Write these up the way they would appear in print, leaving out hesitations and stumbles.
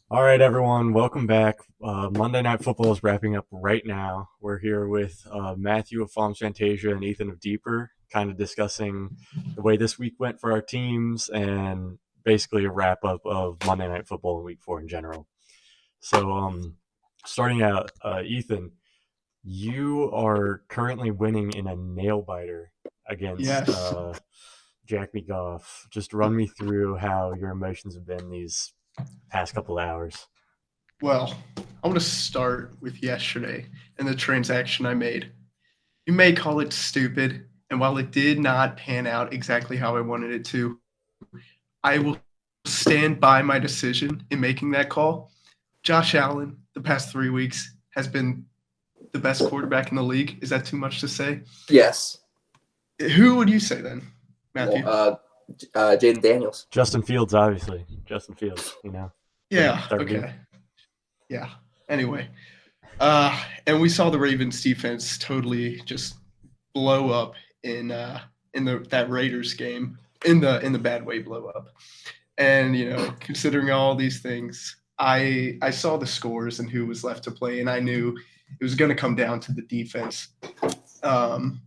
All right, everyone, welcome back. Monday Night Football is wrapping up right now. We're here with Matthew of Farms Fantasia and Ethan of Deeper, kind of discussing the way this week went for our teams and basically a wrap up of Monday Night Football and Week 4 in general. So, starting out, Ethan, you are currently winning in a nail biter against Yes. Jack Me Goff. Just run me through how your emotions have been these past couple hours. Well, I want to start with yesterday and the transaction I made. You may call it stupid, and while it did not pan out exactly how I wanted it to, I will stand by my decision in making that call. Josh Allen, the past 3 weeks, has been the best quarterback in the league. Is that too much to say? Yes. Who would you say then, Well, Matthew? Jaden Daniels. Justin Fields, obviously. Justin Fields, Yeah, third. okay. Yeah. Anyway, and we saw the Ravens defense totally just blow up in the that Raiders game in the bad way blow up. And considering all these things, I saw the scores and who was left to play, and I knew it was going to come down to the defense. Um,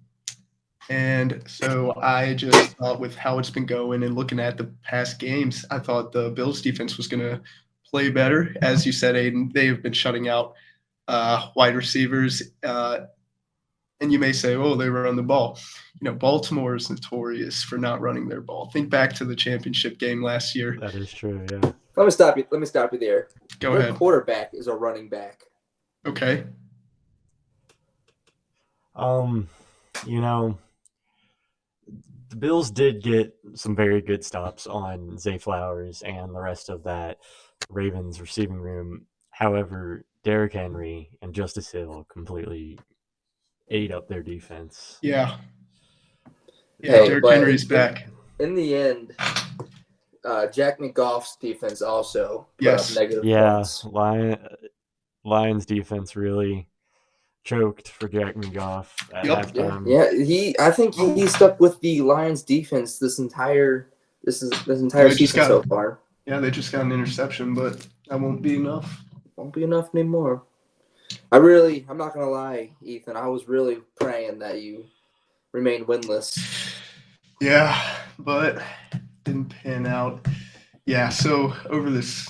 and so I just thought, with how it's been going and looking at the past games, I thought the Bills defense was going to play better. As you said, Aiden, they have been shutting out wide receivers. And you may say, oh, they run the ball. Baltimore is notorious for not running their ball. Think back to the championship game last year. That is true, yeah. Let me stop you there. Go Their ahead. quarterback is a running back. Okay. Um, you know, the Bills did get some very good stops on Zay Flowers and the rest of that Ravens receiving room. However, Derrick Henry and Justice Hill completely ate up their defense. Yeah. Yeah. Hey, Derrick but Henry's back. in the end, Jack McGoff's defense also put up Yes. negative Yeah, points. Lions defense really choked for Jack McGoff at Yep. Yeah, halftime. yeah. I think he stuck with the Lions defense this entire They just season got so far. they just got an interception, but that won't be enough. Won't be enough anymore. I'm not gonna lie, Ethan. I was really praying that you remain winless. Yeah, but didn't pan out. Yeah, so over this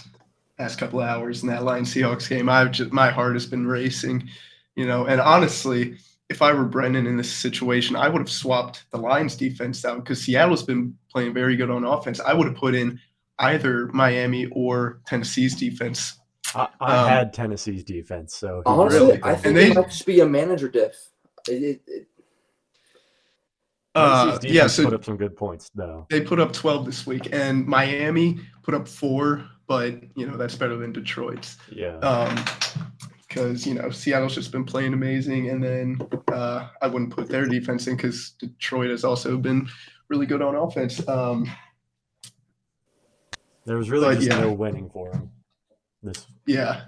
past couple of hours in that Lions Seahawks game, my heart has been racing, and honestly, if I were Brendan in this situation, I would have swapped the Lions defense out because Seattle's been playing very good on offense. I would have put in either Miami or Tennessee's defense. I had Tennessee's defense, so he would Honestly, have Really, I and been. think it they, might just be a manager diff. Tennessee's yeah, defense so put up some good points, though. they put up 12 this week, and Miami put up 4, but that's better than Detroit's. Yeah. Because Seattle's just been playing amazing, and then I wouldn't put their defense in because Detroit has also been really good on offense. There was really But just yeah, no winning for him. This yeah,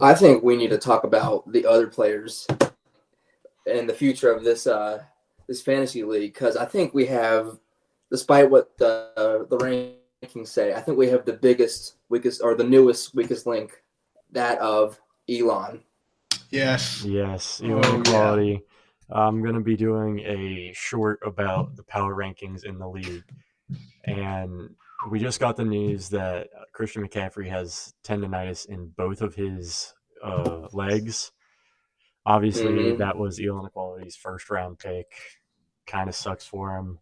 I think we need to talk about the other players and the future of this fantasy league because I think we have, despite what the rankings say, I think we have the biggest, weakest, or the newest weakest link, that of Elon. yes, Yes, oh Elon yeah, Quality. I'm going to be doing a short about the power rankings in the league. And we just got the news that Christian McCaffrey has tendonitis in both of his legs. Obviously, Mm-hmm. that was Elon Quality's first round pick. Kind of sucks for him.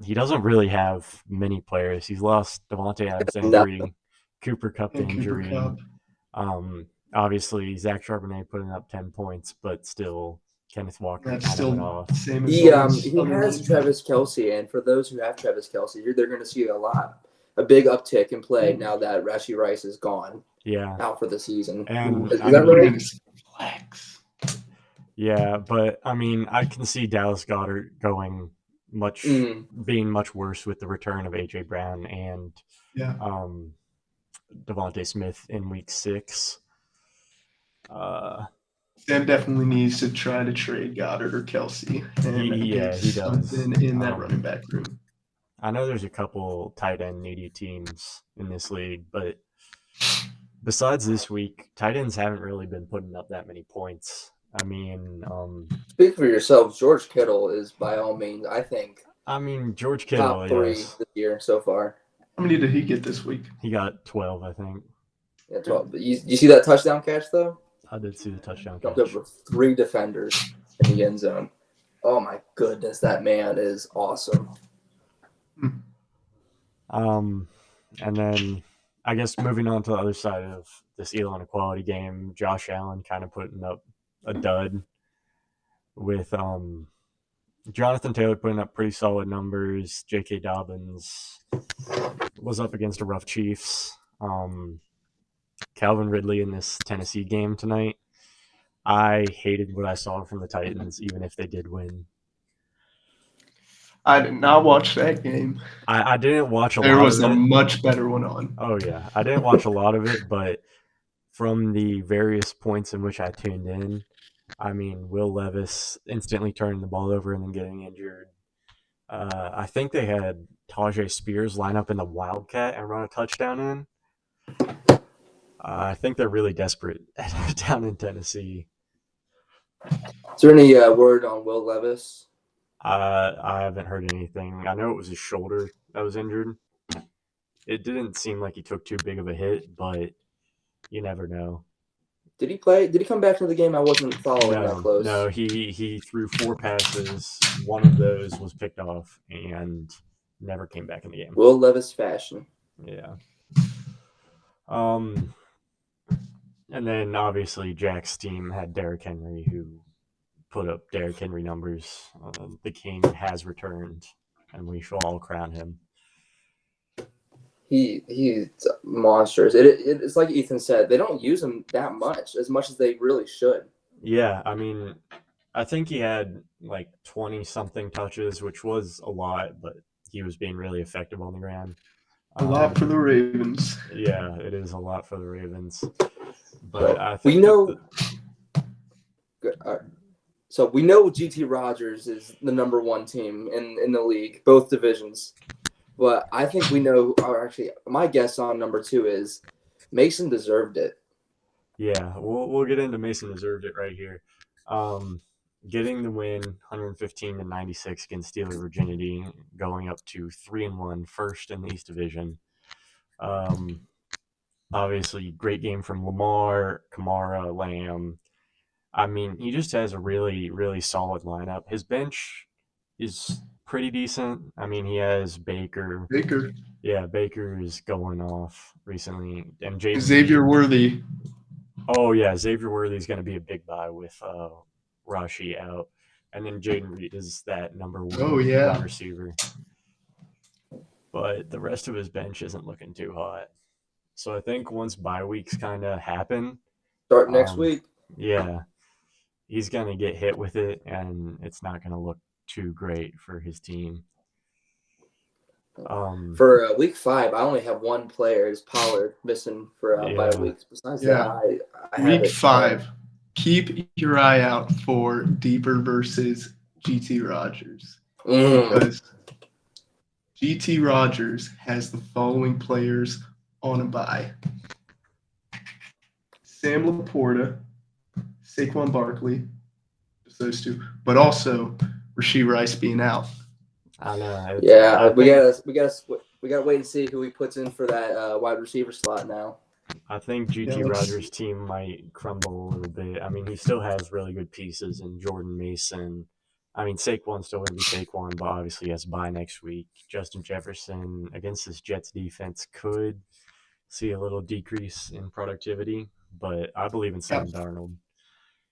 He doesn't really have many players. He's lost Devontae Adams to No, injury, Cooper Cup to and Cooper injury. Cup. Obviously, Zach Charbonnet putting up 10 points, but still, Kenneth Walker That's kind of went still off. the same as he always. he has Underneath. Travis Kelsey, and for those who have Travis Kelsey, they're going to see a big uptick in play now that Rashi Rice is gone Yeah. out for the season. And Is I that Put him in right? mean, his flex. yeah, but I mean, I can see Dallas Goddard being much worse with the return of AJ Brown and Yeah, um, Devontae Smith in week 6. Sam definitely needs to try to trade Goddard or Kelsey and He get does. something in that running back room. I know there's a couple tight end needy teams in this league, but besides this week, tight ends haven't really been putting up that many points. I mean, Speak for yourself. George Kittle is by all means, I think, George Kittle, top 3 yes, this year so far. How many did he get this week? he got 12, I think. Yeah, 12. But you see that touchdown catch though? I did see the touchdown Jumped catch. over 3 defenders in the end zone. Oh my goodness, that man is awesome. And then I guess moving on to the other side of this Elon inequality game, Josh Allen kind of putting up a dud with Jonathan Taylor putting up pretty solid numbers. J.K. Dobbins was up against a rough Chiefs. Calvin Ridley in this Tennessee game tonight. I hated what I saw from the Titans, even if they did win. I did not watch that game. I didn't watch a There lot was of a it. much better one on. Oh, yeah. I didn't watch a lot of it, but from the various points in which I tuned in, I mean, Will Levis instantly turning the ball over and then getting injured. I think they had Tajay Spears line up in the Wildcat and run a touchdown in. I think they're really desperate down in Tennessee. Is there any word on Will Levis? I haven't heard anything. I know it was his shoulder that was injured. It didn't seem like he took too big of a hit, but you never know. Did he play? Did he come back to the game? I wasn't following that close. No, he threw 4 passes. One of those was picked off and never came back in the game. Will Levis fashion. Yeah. And then obviously Jack's team had Derrick Henry, who put up Derrick Henry numbers. The king has returned, and we shall all crown him. He's monstrous. It's like Ethan said, they don't use him that much as they really should. Yeah, I mean, I think he had like 20-something touches, which was a lot, but he was being really effective on the ground. A lot for the Ravens. Yeah, it is a lot for the Ravens. But I think we know. So we know GT Rogers is the number 1 team in the league, both divisions. But I think we know, or actually, my guess on number 2 is Mason deserved it. Yeah, we'll get into Mason deserved it right here. Getting the win, 115-96 against Steeler Virginity, going up to 3-1, first in the East Division. Obviously, great game from Lamar, Kamara, Lamb. I mean, he just has a really, really solid lineup. His bench is pretty decent. I mean, he has Baker. Yeah, Baker is going off recently. And Xavier Worthy. Oh, yeah, Xavier Worthy is going to be a big buy with Rashi out. And then Jaden Reed is that number 1 wide receiver. But the rest of his bench isn't looking too hot. So I think once bye weeks kind of happen. Start next week. Yeah. He's going to get hit with it, and it's not going to look too great for his team. For week 5, I only have 1 player. It's Pollard missing for bye weeks. Besides that, I week 5. Keep your eye out for Deeper versus GT Rogers. Because GT Rogers has the following players on a bye: Sam Laporta, Saquon Barkley, just those 2, but also Rashee Rice being out. I know. We gotta wait and see who he puts in for that wide receiver slot now. I think GT Rogers' team might crumble a little bit. I mean, he still has really good pieces in Jordan Mason. I mean, Saquon's still going to be Saquon, but obviously he has a bye next week. Justin Jefferson against this Jets defense could see a little decrease in productivity, but I believe in Sam Darnold.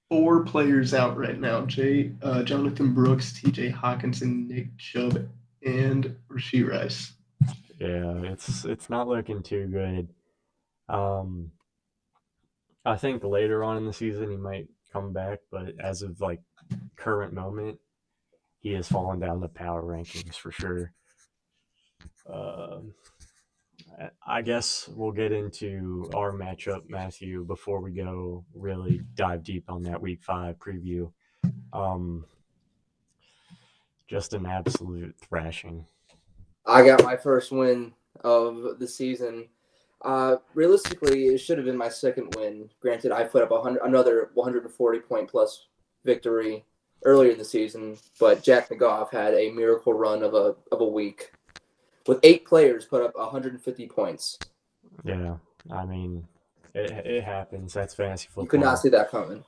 4 players out right now: Jonathan Brooks, TJ Hawkinson, Nick Chubb, and Rashee Rice. Yeah, it's not looking too good. I think later on in the season he might come back, but as of like current moment, he has fallen down the power rankings for sure. I guess we'll get into our matchup, Matthew, before we go really dive deep on that Week 5 preview. Just an absolute thrashing. I got my first win of the season. Realistically, it should have been my second win. Granted, I put up another 140-point plus victory earlier in the season, but Jack McGough had a miracle run of a week with 8 players put up 150 points. Yeah, I mean, it happens. That's fantasy You could not football. see that coming.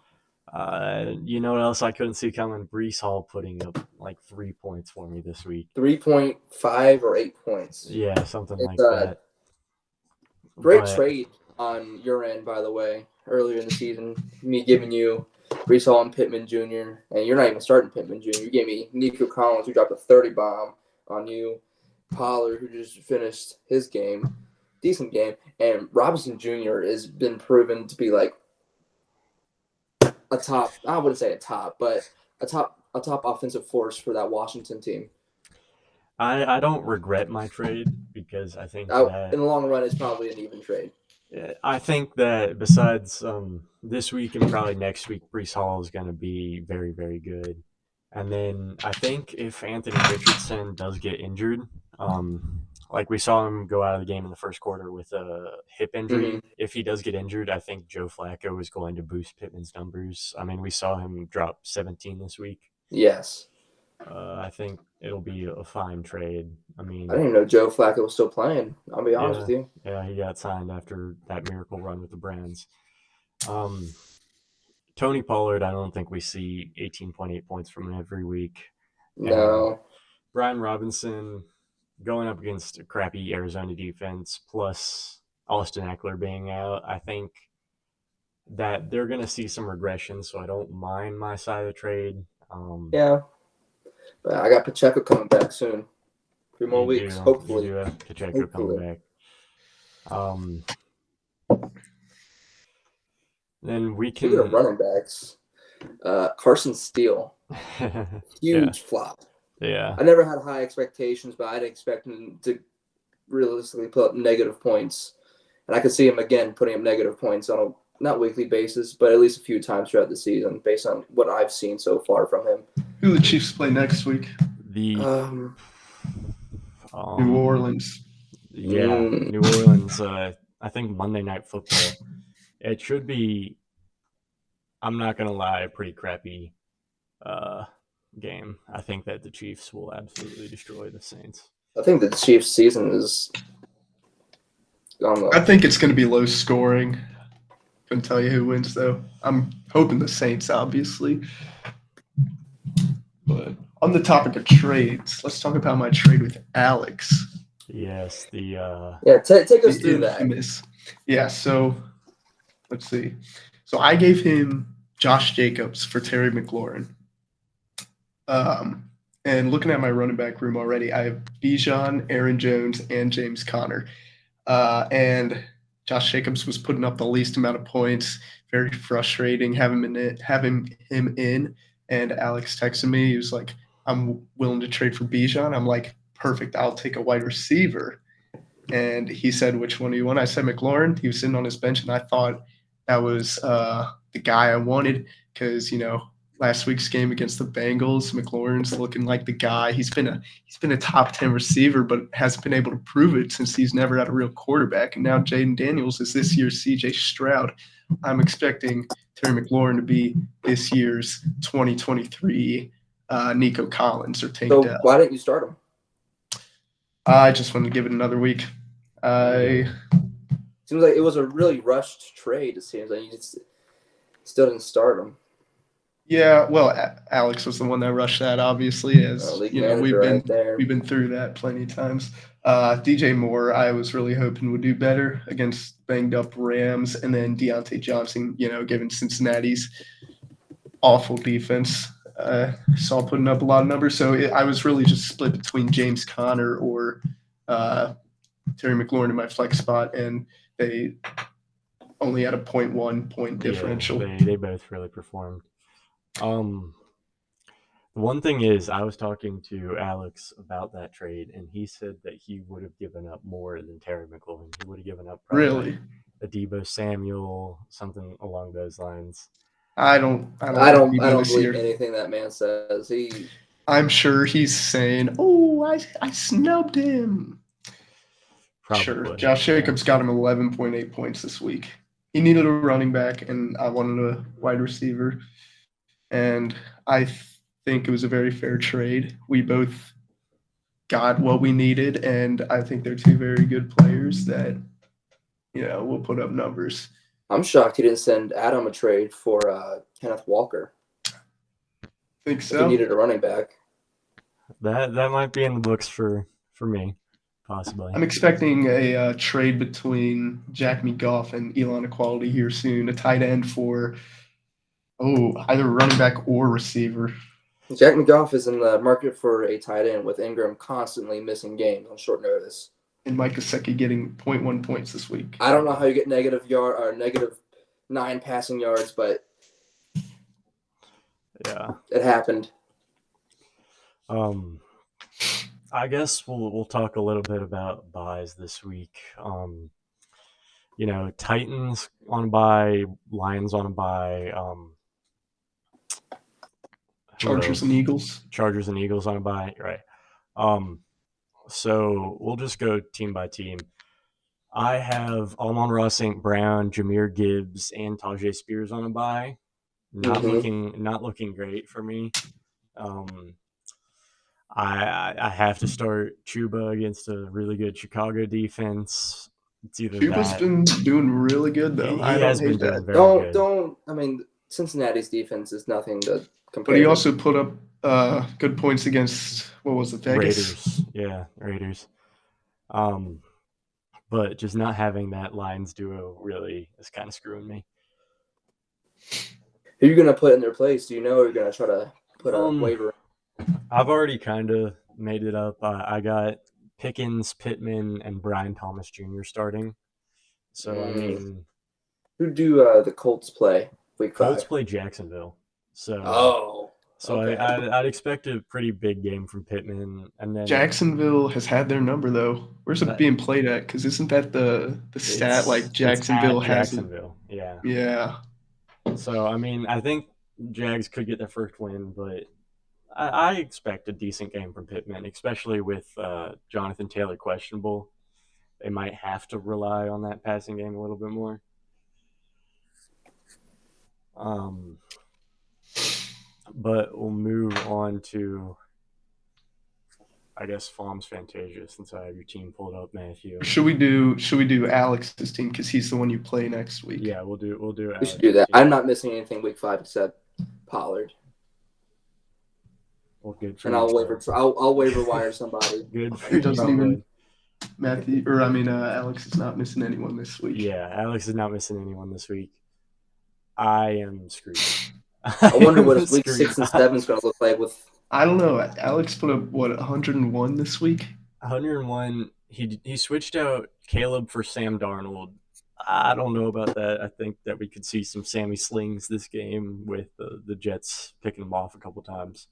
You know what else I couldn't see coming? Brees Hall putting up like 3 points for me this week. 3.5 or 8 points. Yeah, something It's like a that. great But trade on your end, by the way, earlier in the season. Me giving you Brees Hall and Pittman Jr., and you're not even starting Pittman Jr. You gave me Nico Collins, who dropped a 30 bomb on you, Pollard, who just finished his game, decent game, and Robinson Jr. has been proven to be like a top, I wouldn't say a top, but a top offensive force for that Washington team. I don't regret my trade because I think In that the long run, it's probably an even trade. besides this week and probably next week, Brees Hall is going to be very, very good. And then I think if Anthony Richardson does get injured, like we saw him go out of the game in the first quarter with a hip injury, Mm-hmm. if he does get injured, I think Joe Flacco is going to boost Pittman's numbers. I mean, we saw him drop 17 this week. Yes. I think it'll be a fine trade. I I mean, didn't even know Joe Flacco was still playing. I'll be honest yeah, with you. yeah, he got signed after that miracle run with the Brands. Tony Pollard, I don't think we see 18.8 points from him every week. And No. Brian Robinson going up against a crappy Arizona defense, plus Austin Eckler being out, I think that they're going to see some regression, so I don't mind my side of the trade. Yeah. But I got Pacheco coming back soon. 3 more You weeks, do, hopefully. you do have Pacheco coming back. Then we Speaking of can. running backs, Carson Steele, Yeah, huge flop. yeah. I never had high expectations, but I didn't expect him to realistically put up negative points. And I could see him again putting up negative points on a not weekly basis, but at least a few times throughout the season, based on what I've seen so far from him. Who the Chiefs play next week? The New Orleans. New Orleans. I think Monday Night Football. It should be. I'm not gonna lie, a pretty crappy game. I think that the Chiefs will absolutely destroy the Saints. I think the Chiefs' season is gone. I think it's going to be low scoring. Couldn't tell you who wins though. I'm hoping the Saints, obviously. But on the topic of trades, let's talk about my trade with Alex. Yes, take us through infamous. Yeah, so let's see. So I gave him Josh Jacobs for Terry McLaurin. And looking at my running back room already, I have Bijan, Aaron Jones, and James Conner. And Josh Jacobs was putting up the least amount of points. Very frustrating having him in. And Alex texted me. He was like, I'm willing to trade for Bijan. I'm like, perfect. I'll take a wide receiver. And he said, which one do you want? I said McLaurin. He was sitting on his bench, and I thought that was the guy I wanted because, last week's game against the Bengals, McLaurin's looking like the guy. He's been a top 10 receiver, but hasn't been able to prove it since he's never had a real quarterback. And now Jaden Daniels is this year's C.J. Stroud. I'm expecting Terry McLaurin to be this year's 2023 Nico Collins or Tank Dell. Why didn't you start him? I just wanted to give it another week. Seems like it was a really rushed trade. It seems like you just still didn't start him. Yeah, well, Alex was the one that rushed that. Obviously, as we've been through that plenty of times. DJ Moore, I was really hoping would do better against banged up Rams, and then Deontay Johnson, given Cincinnati's awful defense, saw putting up a lot of numbers. So I was really just split between James Conner or Terry McLaurin in my flex spot, and they only had a 0.1 point differential. They both really performed. The one thing is, I was talking to Alex about that trade, and he said that he would have given up more than Terry McLaurin. He would have given up probably a Deebo Samuel, something along those lines. I don't believe anything that man says. I'm sure he's saying, "Oh, I snubbed him." Sure, Probably. Josh Jacobs got him 11.8 points this week. He needed a running back, and I wanted a wide receiver. And I think it was a very fair trade. We both got what we needed, and I think they're two very good players that will put up numbers. I'm shocked he didn't send Adam a trade for Kenneth Walker. Think If so. he needed a running back. That might be in the books for me, possibly. I'm expecting a trade between Jack McGough and Elon Equality here soon, a tight end for either running back or receiver. Jack McGough is in the market for a tight end with Ingram constantly missing games on short notice. And Mike Gesicki getting 0.1 points this week. I don't know how you get -9 passing yards, but Yeah. it happened. I guess we'll talk a little bit about buys this week. Titans on a buy, Lions on a buy, Chargers and Eagles. Chargers and Eagles on a buy, right? So we'll just go team by team. I have Amon-Ra St. Brown, Jahmyr Gibbs, and Tajay Spears on a buy. Not looking great for me. I have to start Chuba against a really good Chicago defense. It's either Chuba's that. been doing really good though. He I has don't been hate doing that. very good. I mean, Cincinnati's defense is nothing to compare. But he to. also put up good points against what was it, Vegas? Raiders. Yeah, Raiders. But just not having that Lions duo really is kind of screwing me. Who are you gonna put in their place? Do you know? Or are you gonna try to put a waiver? I've already kind of made it up. I got Pickens, Pittman, and Brian Thomas Jr. starting. So I mean, who do the Colts play week 5? Colts play Jacksonville. So okay. I'd expect a pretty big game from Pittman, and then Jacksonville has had their number though. Where's it being played at? Because isn't that the stat? Like Jacksonville has Jacksonville. Yeah. Yeah. So I mean, I think Jags could get their first win, but I expect a decent game from Pittman, especially with Jonathan Taylor questionable. They might have to rely on that passing game a little bit more. But we'll move on to, I guess, Fom's Fantasia, since I have your team pulled up, Matthew. Should we do Alex's team because he's the one you play next week? Yeah, we'll do. We should do that. Team. I'm not missing anything week 5 except Pollard. Well, good for and I'll waiver wire somebody. Good for He you. doesn't even. Alex is not missing anyone this week. Yeah, Alex is not missing anyone this week. I am screwed. I wonder what his week 6 and 7 is going to look like with. I don't know. Alex put up 101 this week. 101. He switched out Caleb for Sam Darnold. I don't know about that. I think that we could see some Sammy slings this game with the Jets picking him off a couple times.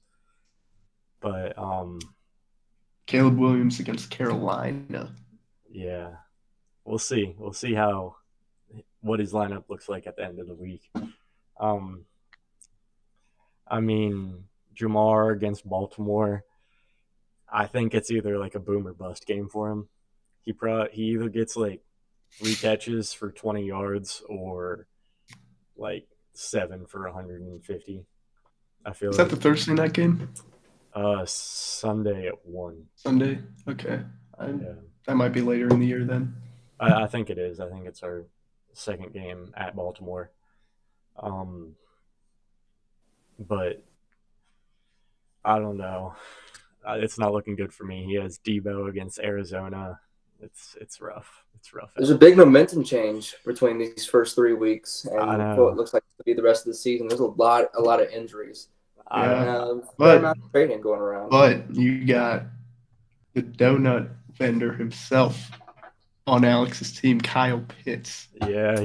But Caleb Williams against Carolina. Yeah, we'll see. We'll see what his lineup looks like at the end of the week. I mean, Jamar against Baltimore. I think it's either like a boom or bust game for him. He either gets like 3 catches for 20 yards or like 7 for 150. I feel. Is that the Thursday night game? Sunday at 1. Sunday? Okay. That might be later in the year then. I think it is. I think it's our second game at Baltimore. But I don't know. It's not looking good for me. He has Debo against Arizona. It's rough. It's rough. There's a big momentum change between these first 3 weeks and what looks like to be the rest of the season. There's a lot of injuries. But trading going around. But you got the donut vendor himself on Alex's team, Kyle Pitts. Yeah,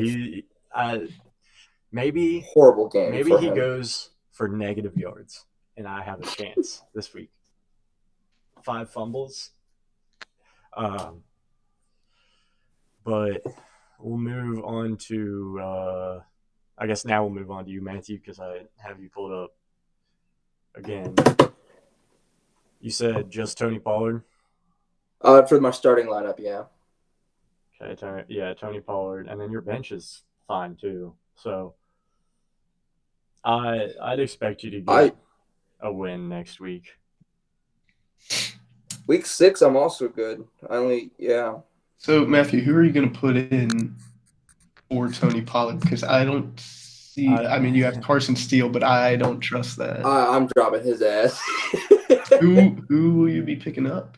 maybe horrible game. Maybe he goes for negative yards, and I have a chance this week. 5 fumbles. But we'll move on to. I guess now we'll move on to you, Matthew, because I have you pulled up again. You said just Tony Pollard? For my starting lineup, yeah. Okay, Tony Pollard. And then your bench is fine, too. So I'd expect you to I get a win next week. Week 6, I'm also good. Yeah. So Matthew, who are you going to put in for Tony Pollard? Because I don't see. I mean, you have Carson Steele, but I don't trust that. I'm dropping his ass. Who will you be picking up?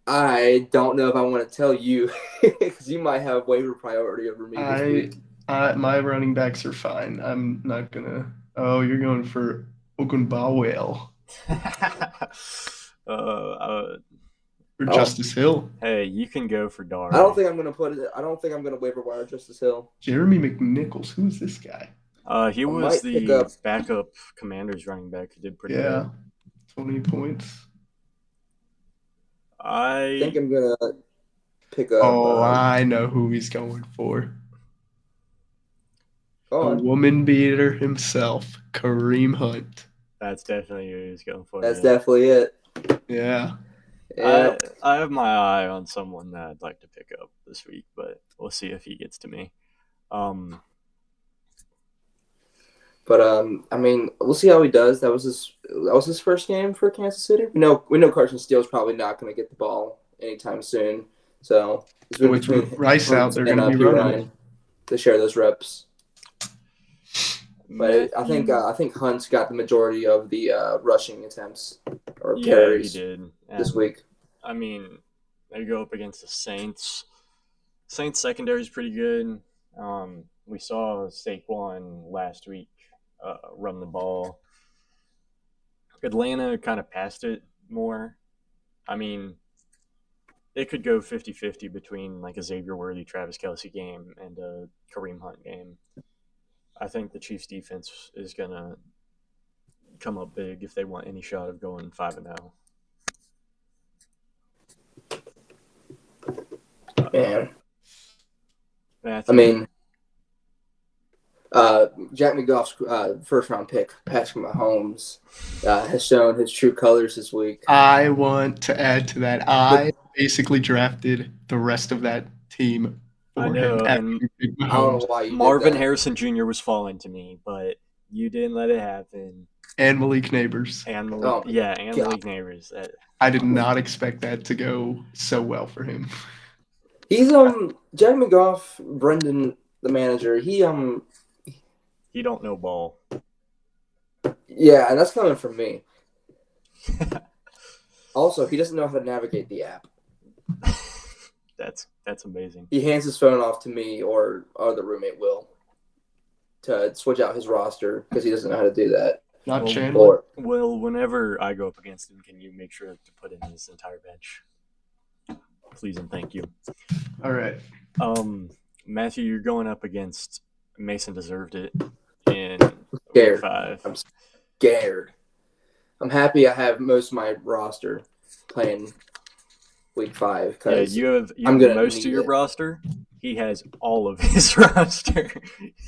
I don't know if I want to tell you because you might have waiver priority over me this week. My running backs are fine. I'm not gonna. Oh, you're going for Ogunbowale or Justice Hill. Hey, you can go for Dar. I don't think I'm gonna waiver wire Justice Hill. Jeremy McNichols. Who is this guy? He was the backup Commanders running back who did pretty good. 20 points. I think I'm gonna pick up. Oh, I know who he's going for. Go on. A woman beater himself, Kareem Hunt. That's definitely who he's going for. That's definitely it. Yeah. I have my eye on someone that I'd like to pick up this week, but we'll see if he gets to me. But I mean, we'll see how he does. That was his first game for Kansas City. We know Carson Steele's probably not going to get the ball anytime soon. So it's been between Rice out, they're going to be running to share those reps. But I think Hunt's got the majority of the rushing attempts or carries he did. this week. I mean, they go up against the Saints. Saints secondary is pretty good. We saw Saquon last week run the ball. Atlanta kind of passed it more. I mean, it could go 50-50 between like a Xavier Worthy, Travis Kelce game and a Kareem Hunt game. I think the Chiefs defense is going to come up big if they want any shot of going 5-0. Man. Matthew. I mean, Jack McGoff's first-round pick, Patrick Mahomes, has shown his true colors this week. I want to add to that. I basically drafted the rest of that team for I know, him. I don't know why you Marvin did that. Harrison Jr. was falling to me, but you didn't let it happen. And Malik Neighbors. Malik Neighbors. I did not expect that to go so well for him. He's Jack McGoff, Brendan, the manager. He don't know ball. Yeah, and that's coming from me. Also, he doesn't know how to navigate the app. That's amazing. He hands his phone off to me or the roommate Will to switch out his roster because he doesn't know how to do that. Not Chandler. Well, whenever I go up against him, can you make sure to put in his entire bench? Please and thank you. All right. Matthew, you're going up against Mason Deserved It in Week 5. I'm scared. I'm happy I have most of my roster playing Week 5 because you have most of your roster. He has all of his roster.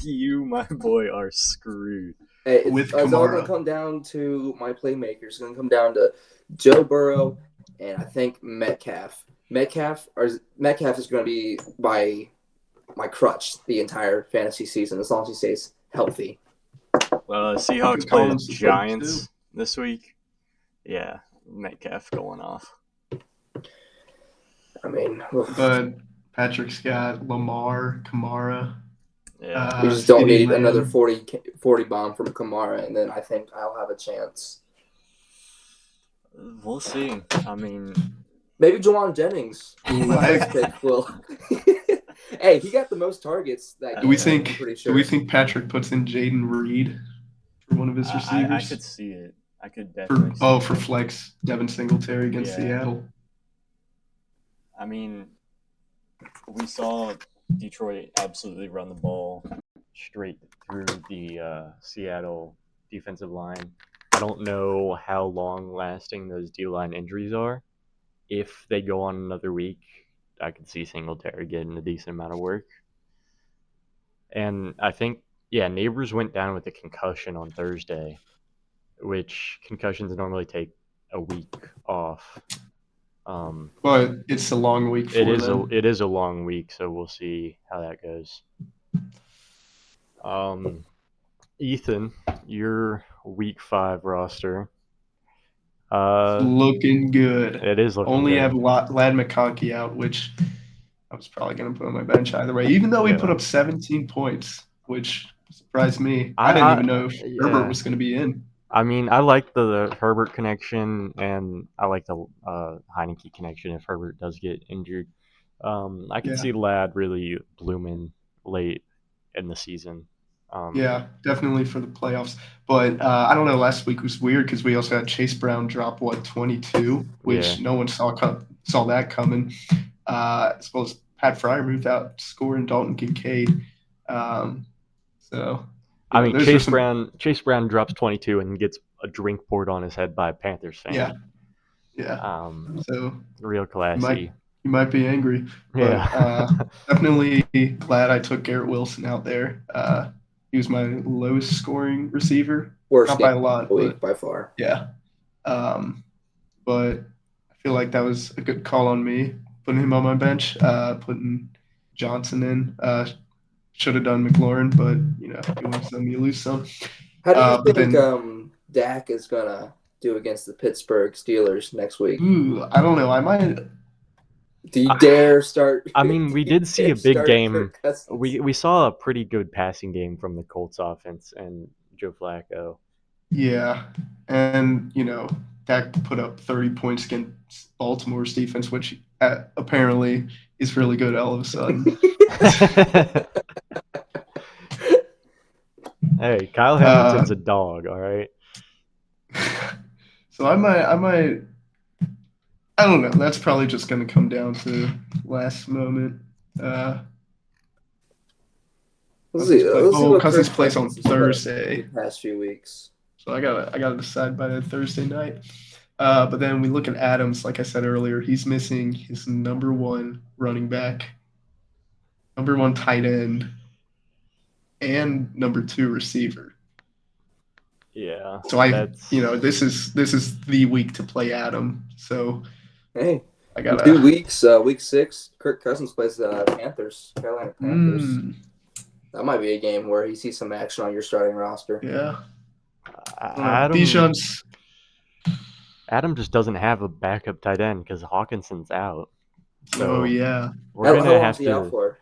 You, my boy, are screwed. Hey, it's all going to come down to my playmakers. It's going to come down to Joe Burrow and I think Metcalf. Metcalf is going to be my crutch the entire fantasy season as long as he stays healthy. Seahawks play the Giants this week. Yeah, Metcalf going off. I mean, but Patrick's got Lamar, Kamara. Yeah, we just don't need another 40 bomb from Kamara, and then I think I'll have a chance. We'll see. I mean, maybe Jawan Jennings. Hey, he got the most targets that game. Do we think Patrick puts in Jaden Reed for one of his receivers? I could see it. I could definitely see it. For flex, Devin Singletary against Seattle. I mean, we saw Detroit absolutely run the ball straight through the Seattle defensive line. I don't know how long-lasting those D-line injuries are. If they go on another week, I could see Singletary getting a decent amount of work. And I think, Neighbors went down with a concussion on Thursday, which concussions normally take a week off. But it's a long week for them. It is a long week, so we'll see how that goes. Ethan, your week 5 roster. Looking good. It is looking Only good. have Lad McConkey out, which I was probably going to put on my bench either way, even though he put up 17 points, which surprised me. I didn't even know if Herbert was going to be in. I mean, I like the Herbert connection, and I like the Heineke connection if Herbert does get injured. I could see Ladd really blooming late in the season. Yeah, definitely for the playoffs. But I don't know, last week was weird because we also had Chase Brown drop, 22, which no one saw that coming. As well as Pat Fryer moved out scoring Dalton Kincaid. I mean, Chase Brown drops 22 and gets a drink poured on his head by a Panthers fan. Yeah. So real classy. You might be angry. But definitely glad I took Garrett Wilson out there. He was my lowest scoring receiver. Worst not by a lot, week by far. Yeah. But I feel like that was a good call on me, putting him on my bench, putting Johnson in. Should have done McLaurin, but you win some, you lose some. How do you think Dak is gonna do against the Pittsburgh Steelers next week? Ooh, I don't know. I might. Do you dare start? I mean, we did see a big game. We saw a pretty good passing game from the Colts offense and Joe Flacco. Yeah, and Dak put up 30 points against Baltimore's defense, which apparently is really good all of a sudden. Hey, Kyle Hamilton's a dog, all right? So I might. I don't know. That's probably just going to come down to last moment. Let's see because this plays on Thursday. The past few weeks. So I gotta decide by the Thursday night. But then we look at Adams. Like I said earlier, he's missing his number 1 running back, number 1 tight end, and number 2 receiver. Yeah. So this is the week to play Adam. So hey, I got 2 weeks. Week 6, Kirk Cousins plays the Carolina Panthers. That might be a game where he sees some action on your starting roster. Yeah. Adam just doesn't have a backup tight end because Hawkinson's out. So we're gonna have to. Out for?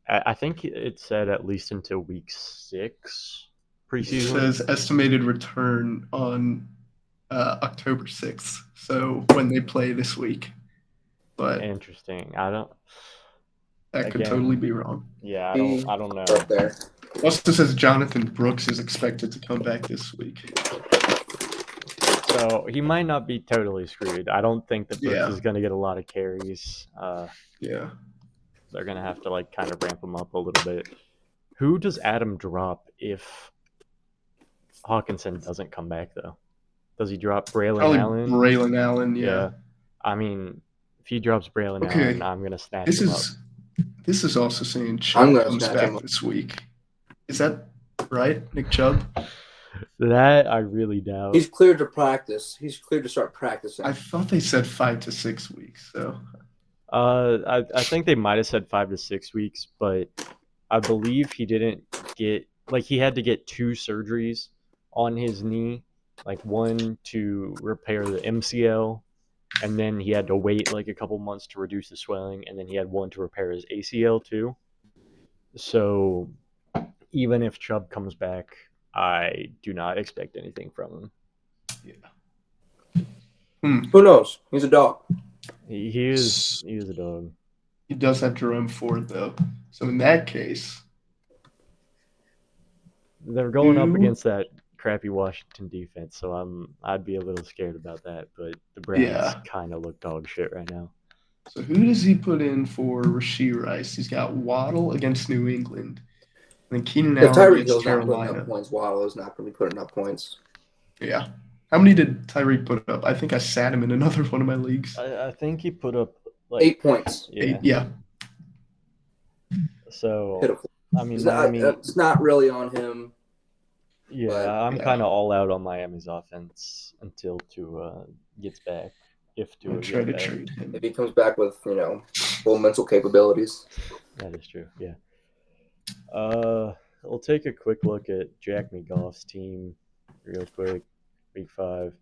I think it said at least until week 6 preseason. It says estimated return on October 6th. So when they play this week. But interesting. That could totally be wrong. Yeah, I don't know. Up there. Also says Jonathan Brooks is expected to come back this week. So he might not be totally screwed. I don't think that Brooks is going to get a lot of carries. Yeah. They're going to have to kind of ramp him up a little bit. Who does Adam drop if Hawkinson doesn't come back, though? Does he drop Braylon Allen? Braylon Allen, yeah. I mean, if he drops Braylon Allen, I'm going to snatch him up. This is also saying Chubb comes back this week. Is that right, Nick Chubb? That I really doubt. He's cleared to practice. He's cleared to start practicing. I thought they said 5 to 6 weeks. So, I think they might have said 5 to 6 weeks, but I believe he didn't get he had to get 2 surgeries on his knee, one to repair the MCL, and then he had to wait a couple months to reduce the swelling, and then he had 1 to repair his ACL too. So even if Chubb comes back, I do not expect anything from him. Yeah. Who knows? He's a dog. He is a dog. He does have Jerome Ford though. So in that case, they're going up against that crappy Washington defense, so I'd be a little scared about that. But the Browns kind of look dog shit right now. So who does he put in for Rashee Rice? He's got Waddle against New England, and then Keenan Allen against Carolina. Not points. Waddle is not going to be putting up points. Yeah. How many did Tyreek put up? I think I sat him in another one of my leagues. I think he put up 8 points. Yeah. So pitiful. I mean, it's not really on him. Yeah, But I'm yeah. kind of all out on Miami's offense until Tua gets back. If I'm Tua gonna try gets to back, trade him. if he comes back with full mental capabilities, that is true. Yeah. We'll take a quick look at Jack McGoff's team, real quick. Week 5.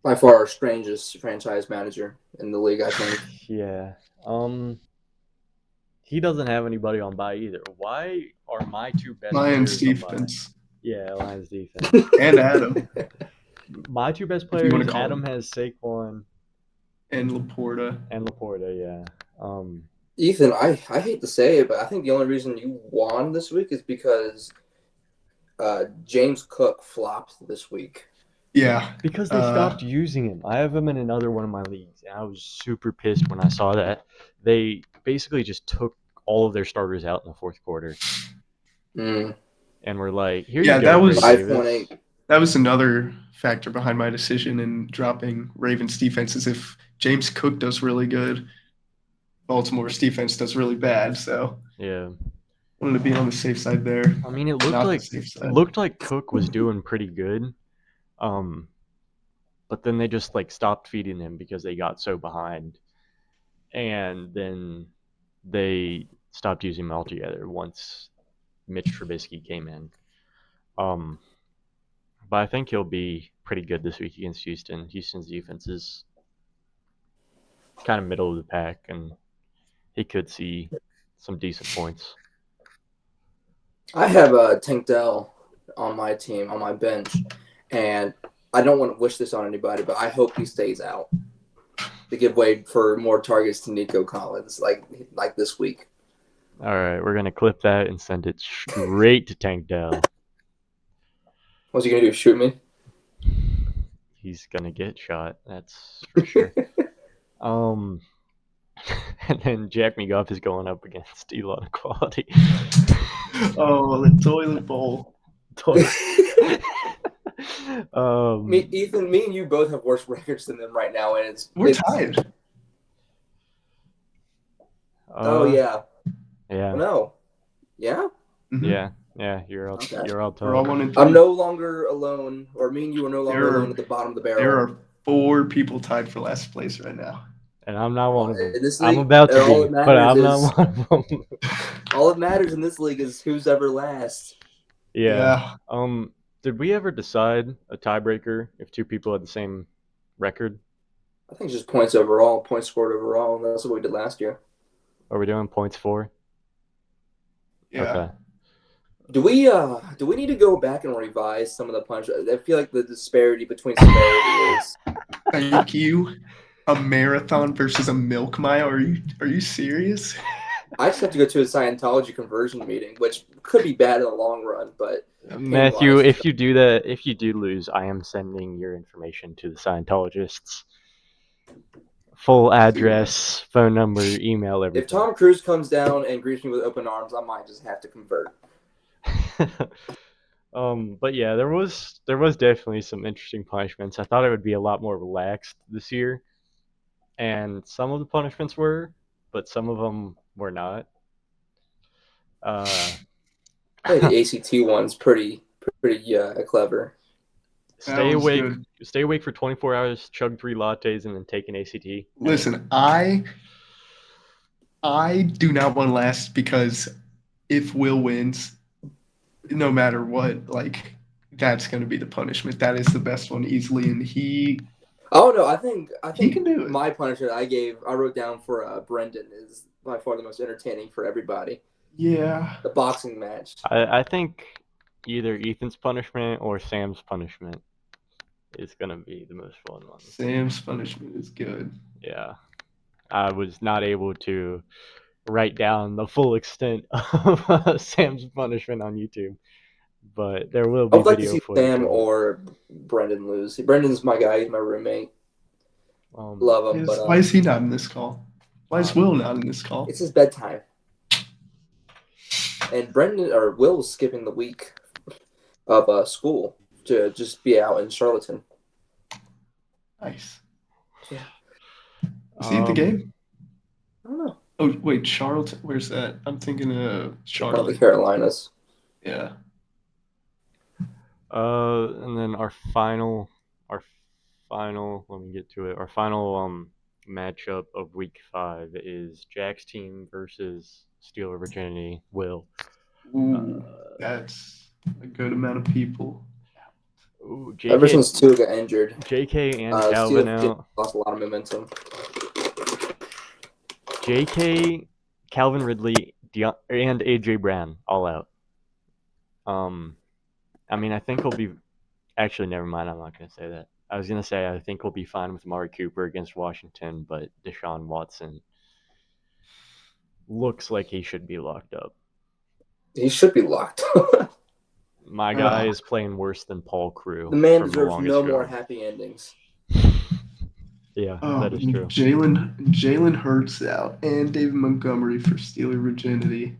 by far our strangest franchise manager in the league, I think. Yeah. He doesn't have anybody on bye either. Why are my two best Lions players on bye? defense Yeah, Lions defense. and Adam, My two best if you want players, to call Adam him, has Saquon and Laporta. and Laporta. Yeah. Ethan, I hate to say it, but I think the only reason you won this week is because James Cook flopped this week. Yeah, Because they stopped using him. I have him in another one of my leagues, and I was super pissed when I saw that. They basically just took all of their starters out in the fourth quarter, Mm. and were like, "Here Yeah, you that go, was- Greg 5.8. Davis." that was another factor behind my decision in dropping Ravens defense. Is if James Cook does really good, Baltimore's defense does really bad. So Yeah, wanted to be on the safe side there. I mean, it looked Not the like safe it side. looked like Cook was doing pretty good, but then they just like stopped feeding him because they got so behind, and then they stopped using him altogether once Mitch Trubisky came in. But I think he'll be pretty good this week against Houston. Houston's defense is kind of middle of the pack, and he could see some decent points. I have Tank Dell on my team, on my bench, and I don't want to wish this on anybody, but I hope he stays out to give way for more targets to Nico Collins, like this week. All right, we're gonna clip that and send it straight to Tank Dell. What's he gonna do? Shoot me? He's gonna get shot. That's for sure. And then Jack McGoff is going up against Elon Quality. Oh, the toilet bowl. Ethan, me and you both have worse records than them right now, and We're tied. Oh yeah. Yeah. No. Yeah. Mhm. Yeah. You're all Okay. you're all We're all tough. 1-3. I'm no longer alone, or me and you are no longer alone at the bottom of the barrel. There are 4 people tied for last place right now. And I'm not one of them. In this I'm league, about to all be, that but I'm matters not one of them. All that matters in this league is who's ever last. Yeah. Did we ever decide a tiebreaker if two people had the same record? I think it's just points overall, points scored overall, and that's what we did last year. Are we doing points for? Yeah. Okay. Do we need to go back and revise some of the punishments? I feel like the disparity between severity is. Thank you. A marathon versus a milk mile? Are you serious? I just have to go to a Scientology conversion meeting, which could be bad in the long run, but Matthew, if you do that, if you do lose, I am sending your information to the Scientologists. Full address, phone number, email, everything. if Tom Cruise comes down and greets me with open arms, I might just have to convert. But yeah, there was definitely some interesting punishments. I thought it would be a lot more relaxed this year, and some of the punishments were, but some of them were not. Hey, the ACT one's pretty clever. Stay awake for 24 hours, chug 3 lattes, and then take an ACT. Listen, I do not want to last because if Will wins, no matter what, like that's going to be the punishment. That is the best one easily, and he. Oh no, I think he can do it. My punishment I wrote down for Brendan is by far the most entertaining for everybody. Yeah. The boxing match. I think either Ethan's punishment or Sam's punishment is going to be the most fun one. Sam's punishment is good. Yeah. I was not able to write down the full extent of Sam's punishment on YouTube, but there will be I'd like to video see footage. Sam or Brendan lose. Brendan's my guy. He's my roommate. Love him. Why is he not in this call? Why is Will not in this call? It's his bedtime. And Will's skipping the week of school to just be out in Charlottesville. Nice. Yeah. Is he at the game? I don't know. Oh, wait, Charlotte. Where's that? I'm thinking of Charlotte. Probably Carolinas. Yeah. And then our final. Let me get to it. Our final matchup of Week 5 is Jack's team versus Steeler Virginity. Will. Ooh, that's a good amount of people. Ooh, Ever JK, since Tua got injured, JK and Calvin Steelers out. lost a lot of momentum. JK, Calvin Ridley, and AJ Brown all out. I mean, I think he'll be. Actually, never mind. I'm not going to say that. I was going to say I think we'll be fine with Amari Cooper against Washington, but Deshaun Watson looks like he should be locked up. He should be locked. My guy is playing worse than Paul Crew. The man from the deserves longest no more run. happy endings. Yeah, that is true. Jalen Hurts out and David Montgomery for Steeler Virginity.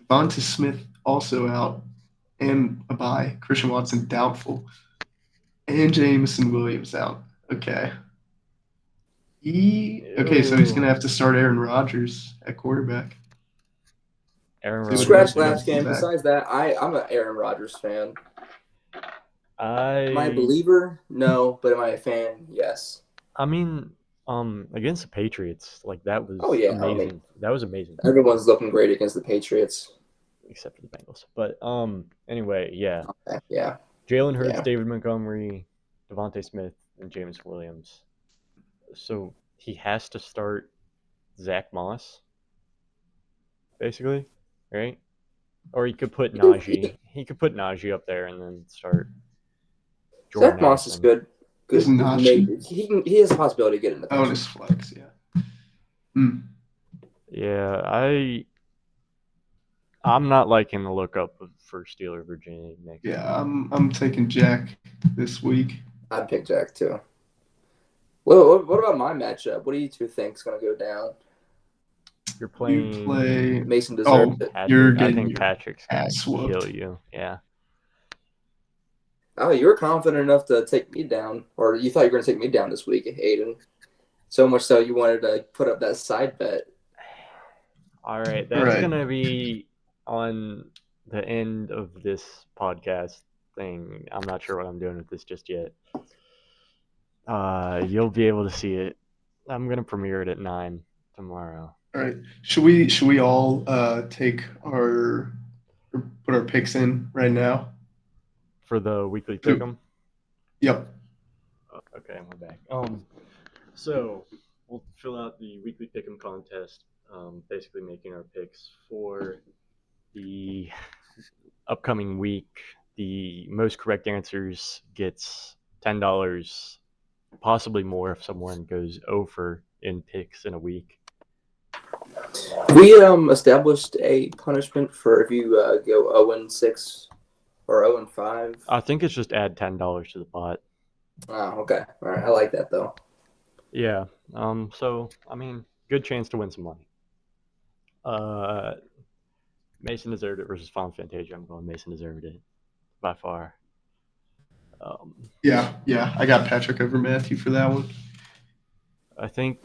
Devonta Smith also out and a bye. Christian Watson doubtful. And Jameson Williams out. Okay. So he's gonna have to start Aaron Rodgers at quarterback. Aaron See what Scratch happens last game. back. Besides that, I'm an Aaron Rodgers fan. Am I a I believer? No, but am I a fan? Yes. mean, against the Patriots, like that was Oh, yeah, I amazing. mean- That was amazing. Everyone's looking great against the Patriots. Except for the Bengals. But anyway, yeah. Okay, yeah. Jalen Hurts, Yeah. David Montgomery, Devontae Smith, and James Williams. So he has to start Zach Moss, basically, right? Or he could put Najee. He could put Najee up there and then start Jordan Zach Moss is Addison. good. Is Najee- Maybe. He has a possibility of getting the Bonus flex, yeah. Yeah, I'm not liking the look up for Steeler Virginia next. Yeah, I'm taking Jack this week. I'd pick Jack too. Well, what about my matchup? What do you two think is going to go down? You're playing. You play. Mason deserved it. Patrick. You're I getting think your Patrick's ass gonna whooped. kill you. Yeah. Oh, you were confident enough to take me down, or you thought you were going to take me down this week, Aiden. So much so you wanted to put up that side bet. All right, that's gonna be on the end of this podcast thing. I'm not sure what I'm doing with this just yet. You'll be able to see it. I'm gonna premiere it at 9 tomorrow. All right. Should we all take or put our picks in right now? For the weekly pick'em. Yep. Okay, we're back. So we'll fill out the weekly pick'em contest. Basically making our picks for the upcoming week. The most correct answers gets $10, possibly more if someone goes over in picks in a week. We established a punishment for if you go 0-6 or 0-5. I think it's just add $10 to the pot. Oh, okay. All right. I like that though. Yeah. So I mean, good chance to win some money. Mason deserved it versus Final Fantasia. I'm going Mason deserved it by far. Yeah. I got Patrick over Matthew for that one. I think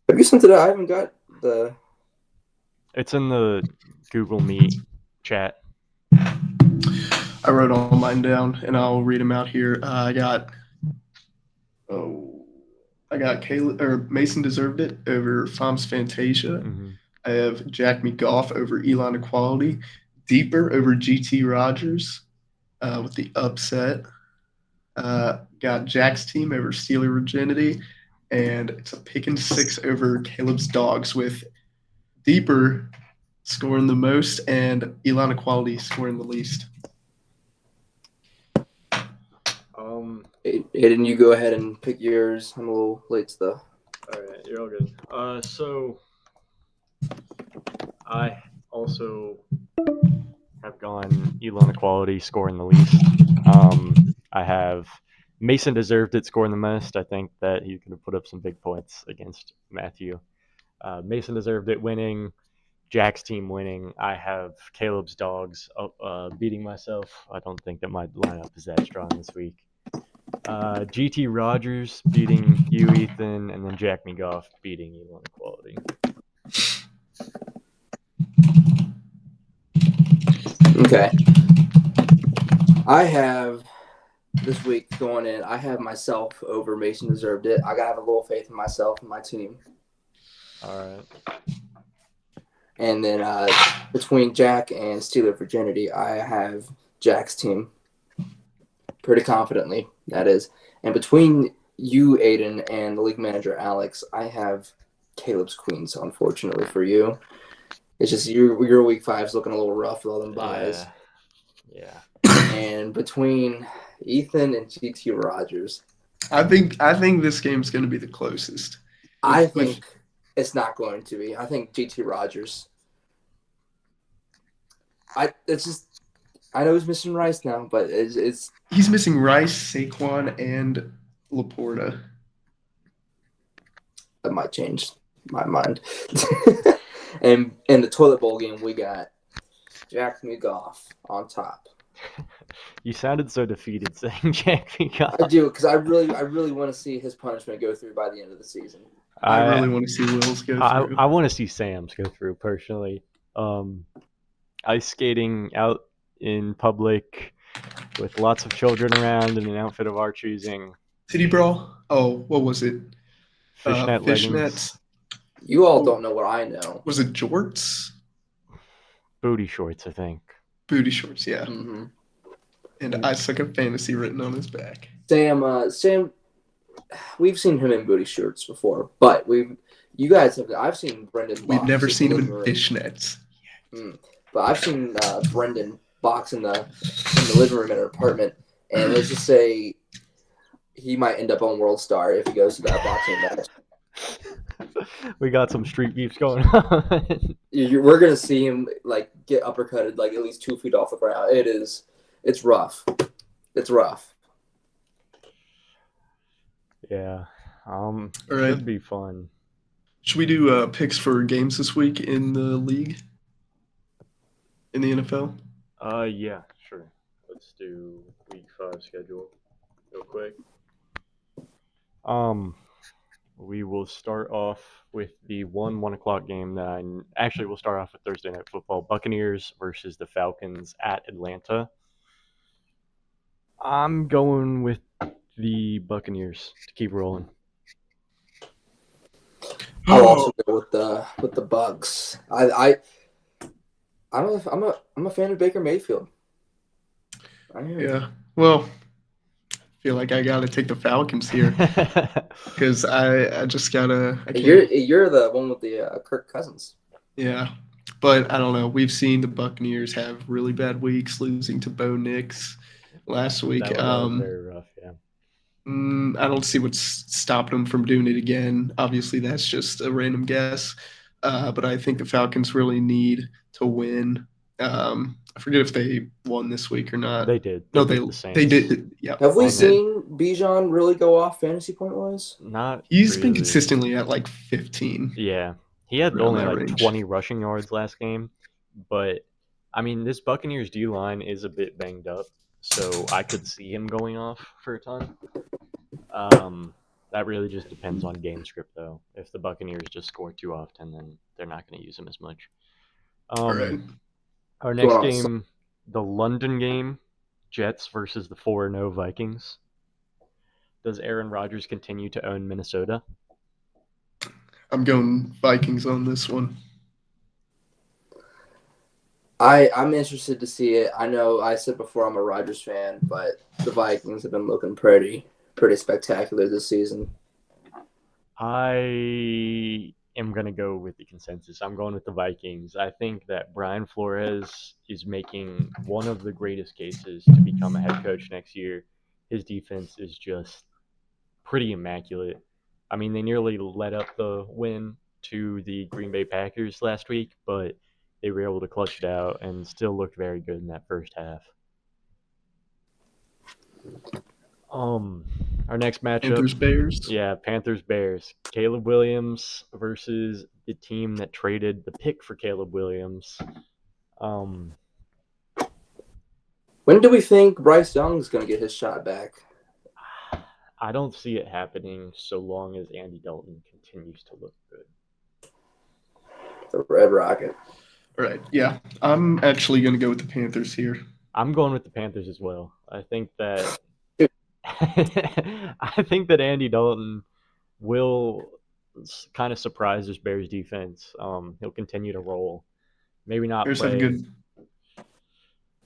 Have you sent it out? I haven't got the. it's in the Google Meet chat. I wrote all mine down, and I'll read them out here. I got Caleb or Mason deserved it over Fam's Fantasia. Mm-hmm. I have Jack McGough over Elon Equality, Deeper over GT Rogers with the upset. Got Jack's team over Steeler Virginity, and it's a pick and 6 over Caleb's Dogs with Deeper scoring the most and Elon Equality scoring the least. Aiden, you go ahead and pick yours. I'm a little late to the. All right, you're all good. So I also have gone Elon Equality scoring the least. I have Mason deserved it scoring the most. I think that he's going to put up some big points against Matthew. Mason deserved it winning. Jack's team winning. I have Caleb's Dogs beating myself. I don't think that my lineup is that strong this week. GT Rogers beating you, Ethan, and then Jack McGough beating you on Equality. Okay. I have this week going in. I have myself over Mason deserved it. I gotta have a little faith in myself and my team. All right. And then between Jack and Steeler Virginity, I have Jack's team pretty confidently. That is, and between you, Aiden, and the league manager Alex, I have Caleb's Queens. Unfortunately for you, it's just your week 5 is looking a little rough with all them buys. Yeah. And between Ethan and GT Rogers, I think this game's going to be the closest. I think it's not going to be. I think GT Rogers. I know he's missing Rice now, but it's he's missing Rice, Saquon, and Laporta. That might change my mind. And in the toilet bowl game, we got Jack McGough on top. You sounded so defeated saying Jack McGough. I do, because I really want to see his punishment go through by the end of the season. I really want to see Wills go through. I want to see Sam's go through personally. Ice skating out in public with lots of children around in an outfit of our choosing. City Brawl? Oh, what was it? Fishnet leggings. You all don't know what I know. Was it jorts? Booty shorts, I think. Booty shorts, yeah. Mm-hmm. And I suck a fantasy written on his back. Sam, we've seen him in booty shorts before, but I've seen Brendan. We've never seen him in fishnets. But I've seen Brendan box in the living room in an apartment, and let's just say he might end up on World Star if he goes to that boxing match. We got some street beefs going on. We're gonna see him get uppercutted at least 2 feet off the ground. It's rough. It's rough. Yeah. All It right. should be fun. Should we do picks for games this week in the league? In the NFL? Yeah, sure. Let's do week 5 schedule real quick. We will start off with the 1 o'clock game we'll start off with Thursday Night Football. Buccaneers versus the Falcons at Atlanta. I'm going with the Buccaneers to keep rolling. I'll also go with the Bucks. I'm a fan of Baker Mayfield. Yeah. Well, I feel like I gotta take the Falcons here because I just gotta. You're the one with the Kirk Cousins. Yeah, but I don't know. We've seen the Buccaneers have really bad weeks, losing to Bo Nix last week. That was very rough. Yeah. I don't see what's stopping them from doing it again. Obviously, that's just a random guess. But I think the Falcons really need to win. I forget if they won this week or not. They did. No, they did. Yeah. Have we seen Bijan really go off fantasy point wise? Not. He's really. been consistently at 15. Yeah, he had Around only that range. 20 rushing yards last game, but I mean, this Buccaneers D line is a bit banged up, so I could see him going off for a ton. That really just depends on game script, though. If the Buccaneers just score too often, then they're not going to use him as much. All right. Our next game, the London game, Jets versus the 4-0 Vikings. Does Aaron Rodgers continue to own Minnesota? I'm going Vikings on this one. I'm interested to see it. I know I said before I'm a Rodgers fan, but the Vikings have been looking pretty spectacular this season. I am going to go with the consensus. I'm going with the Vikings. I think that Brian Flores is making one of the greatest cases to become a head coach next year. His defense is just pretty immaculate. I mean, they nearly led up the win to the Green Bay Packers last week, but they were able to clutch it out and still looked very good in that first half. Our next matchup. Panthers-Bears? Yeah, Panthers-Bears. Caleb Williams versus the team that traded the pick for Caleb Williams. When do we think Bryce Young's going to get his shot back? I don't see it happening so long as Andy Dalton continues to look good. The Red Rocket. All right. Yeah. I'm actually going to go with the Panthers here. I'm going with the Panthers as well. I think that Dude. I think that Andy Dalton will kind of surprise this Bears defense. He'll continue to roll. Maybe not Bears have a play good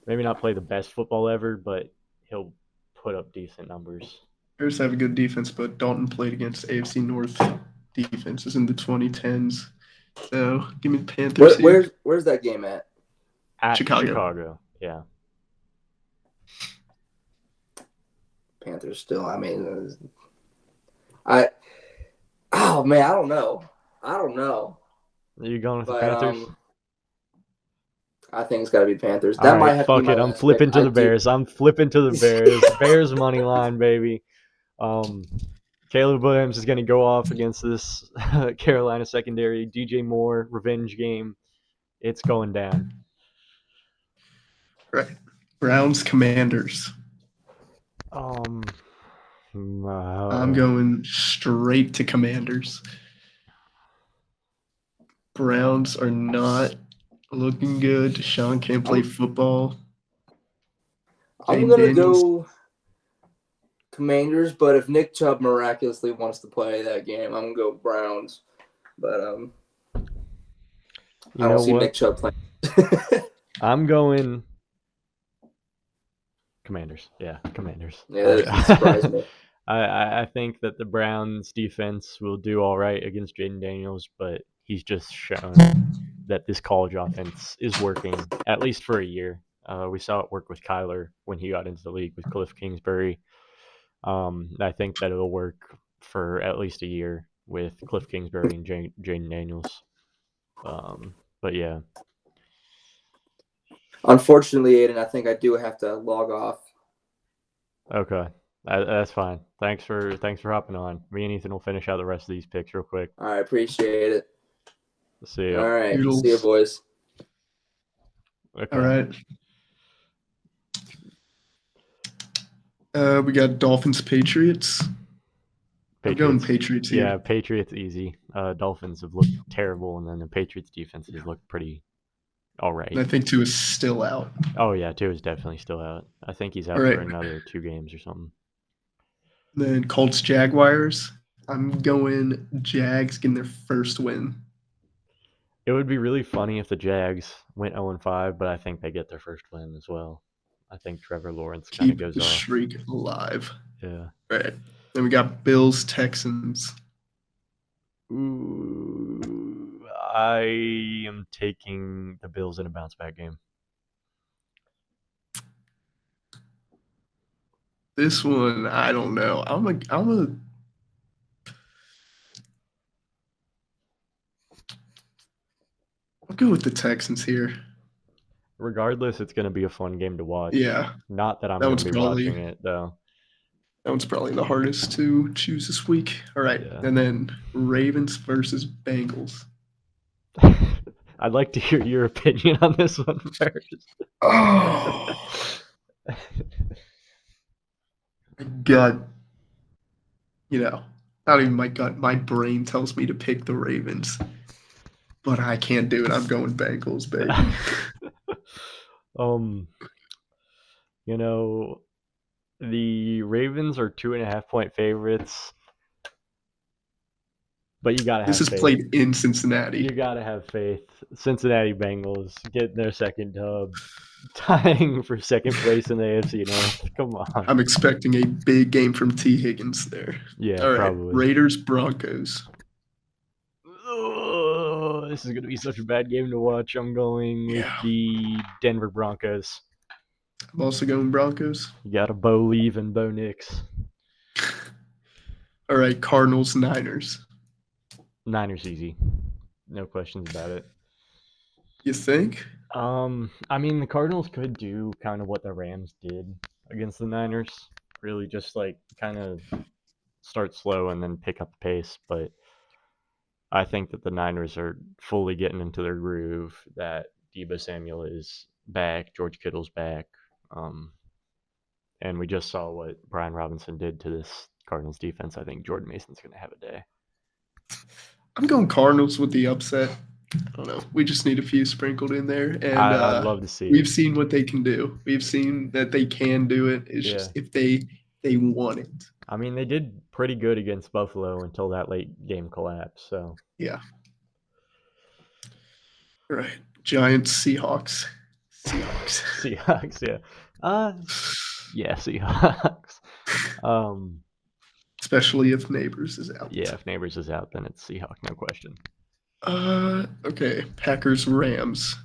maybe not play the best football ever, but he'll put up decent numbers. Bears have a good defense, but Dalton played against AFC North defenses in the 2010s. So give me the Panthers here. Where's that game at? At Chicago. Yeah. Panthers still. I mean, oh man, I don't know. Are you going with the But Panthers? I think it's got to be Panthers. All That right, might have to be fuck my it. I'm last flipping pick. to the Bears. I'm flipping to the Bears. Bears money line, baby. Caleb Williams is going to go off against this Carolina secondary. DJ Moore revenge game. It's going down. Right. Browns Commanders. I'm going straight to Commanders. Browns are not looking good. Deshaun can't play football. I'm going to go Commanders, but if Nick Chubb miraculously wants to play that game, I'm going to go Browns. But I don't see Nick Chubb playing. I'm going Commanders. Yeah, Commanders. Yeah, that doesn't surprise me. I think that the Browns defense will do all right against Jaden Daniels, but he's just shown that this college offense is working, at least for a year. We saw it work with Kyler when he got into the league with Cliff Kingsbury. I think that it'll work for at least a year with Cliff Kingsbury and Jaden Daniels. But yeah. Unfortunately, Aiden, I think I do have to log off. Okay. That's fine. Thanks for hopping on. Me and Ethan will finish out the rest of these picks real quick. All right, appreciate it. See you. All right, Noodles. see you, boys. Okay. All right. We got Dolphins Patriots. I'm going Patriots here. Yeah, Patriots easy. Dolphins have looked terrible, and then the Patriots defense has looked pretty all right. And I think Tua is still out. Oh yeah, Tua is definitely still out. I think he's out for another 2 games or something. Then Colts Jaguars. I'm going Jags getting their first win. It would be really funny if the Jags went 0-5, but I think they get their first win as well. I think Trevor Lawrence kind of goes Keep the off. streak alive. Yeah. Right. Then we got Bills Texans. Ooh, I am taking the Bills in a bounce back game. This one, I don't know. I'll go with the Texans here. Regardless, it's going to be a fun game to watch. Yeah. Not that I'm going to be watching it, though. That one's probably the hardest to choose this week. All right. Yeah. And then Ravens versus Bengals. I'd like to hear your opinion on this one first. Oh. My gut, not even my gut, my brain tells me to pick the Ravens. But I can't do it. I'm going Bengals, baby. The Ravens are 2.5-point favorites, but you gotta have faith. This is played in Cincinnati. You gotta have faith. Cincinnati Bengals getting their second dub, tying for second place in the AFC North. Come on. I'm expecting a big game from T. Higgins there. Yeah, all right. Probably. Raiders Broncos. Oh, this is gonna be such a bad game to watch. I'm going with the Denver Broncos. I'm also going Broncos. You got a Bo Leave and Bo Nix. All right, Cardinals, Niners. Niners easy. No questions about it. You think? I mean, the Cardinals could do kind of what the Rams did against the Niners. Really just kind of start slow and then pick up the pace. But I think that the Niners are fully getting into their groove, that Deebo Samuel is back, George Kittle's back. And we just saw what Brian Robinson did to this Cardinals defense. I think Jordan Mason's going to have a day. I'm going Cardinals with the upset. I don't know. We just need a few sprinkled in there, and I'd love to see we've it. seen what they can do. We've seen that they can do it. It's Yeah. just if they want it. I mean, they did pretty good against Buffalo until that late game collapse. So Yeah. Right. Giants, Seahawks. Seahawks, yeah. Yeah, Seahawks. Especially if Neighbors is out. Yeah, if Neighbors is out, then it's Seahawks, no question. Okay. Packers, Rams.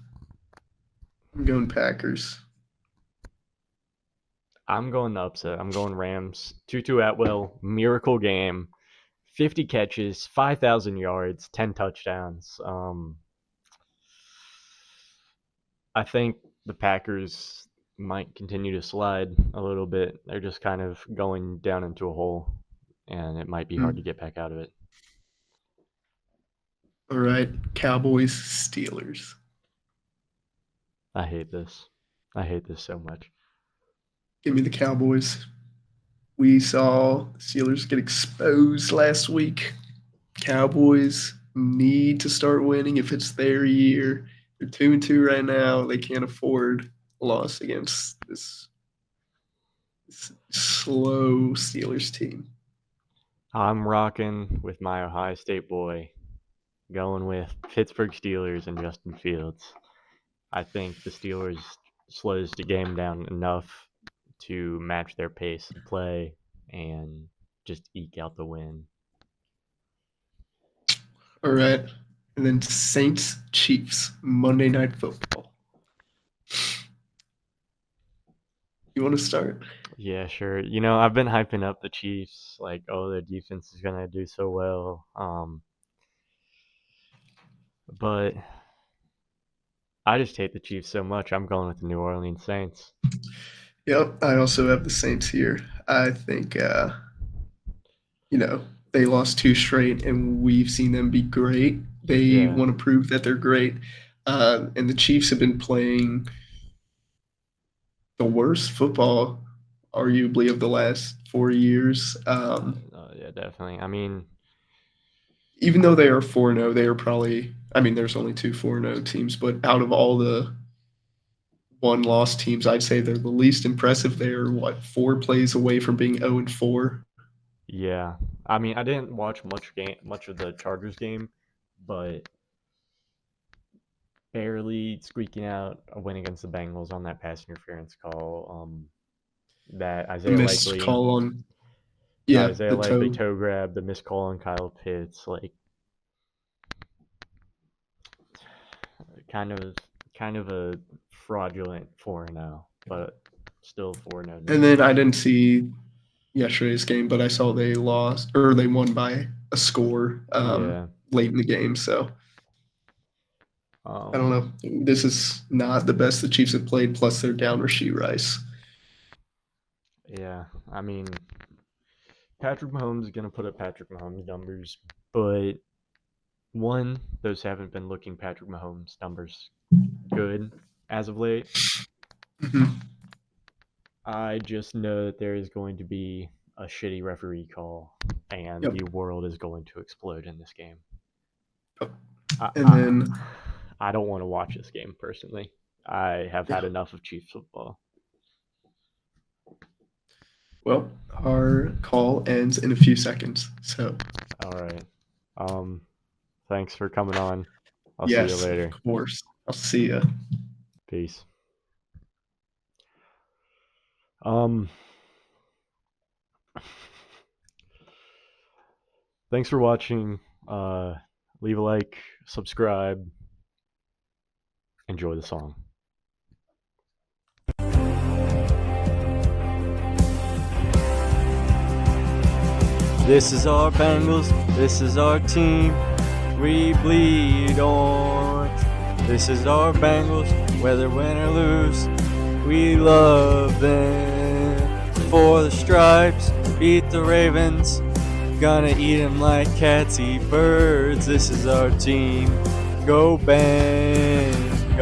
I'm going Packers. I'm going the upset. I'm going Rams. Tutu Atwell, miracle game. 50 catches, 5,000 yards, 10 touchdowns. I think the Packers might continue to slide a little bit. They're just kind of going down into a hole, and it might be hard to get back out of it. All right. Cowboys, Steelers. I hate this. I hate this so much. Give me the Cowboys. We saw Steelers get exposed last week. Cowboys need to start winning if it's their year. They're 2-2 right now. They can't afford a loss against this slow Steelers team. I'm rocking with my Ohio State boy, going with Pittsburgh Steelers and Justin Fields. I think the Steelers slows the game down enough to match their pace of play and just eke out the win. All right. And then Saints, Chiefs, Monday Night Football. You want to start? Yeah, sure. I've been hyping up the Chiefs, like, oh, their defense is gonna do so well. But I just hate the Chiefs so much. I'm going with the New Orleans Saints. Yep. I also have the Saints here. I think, they lost 2 straight, and we've seen them be great. They want to prove that they're great. And the Chiefs have been playing the worst football, arguably, of the last 4 years. Yeah, definitely. I mean, even though they are 4-0, they are probably – I mean, there's only 2 4-0 teams, but out of all the one-loss teams, I'd say they're the least impressive. They're, 4 plays away from being 0-4? Yeah. I mean, I didn't watch much of the Chargers game, but barely squeaking out a win against the Bengals on that pass interference call. That Isaiah Missed Likely call on – Isaiah the Likely toe. toe grab, the missed call on Kyle Pitts, like kind of a fraudulent 4-0, but still 4-0. And then I didn't see yesterday's game, but I saw they lost or they won by a score late in the game. So I don't know. This is not the best the Chiefs have played. Plus, they're down Rashee Rice. Yeah, I mean, Patrick Mahomes is gonna put up Patrick Mahomes numbers, but one, those haven't been looking Patrick Mahomes numbers good as of late. Mm-hmm. I just know that there is going to be a shitty referee call, and the world is going to explode in this game. I don't want to watch this game personally. I have had enough of Chiefs football. Well, our call ends in a few seconds. So. All right. Thanks for coming on. I'll see you later. Of course. I'll see you. Peace. Thanks for watching. Leave a like, subscribe. Enjoy the song. This is our Bengals. This is our team. We bleed orange. This is our Bengals. Whether win or lose, we love them. For the stripes, beat the Ravens. Gonna eat them like cats eat birds. This is our team. Go Bengals.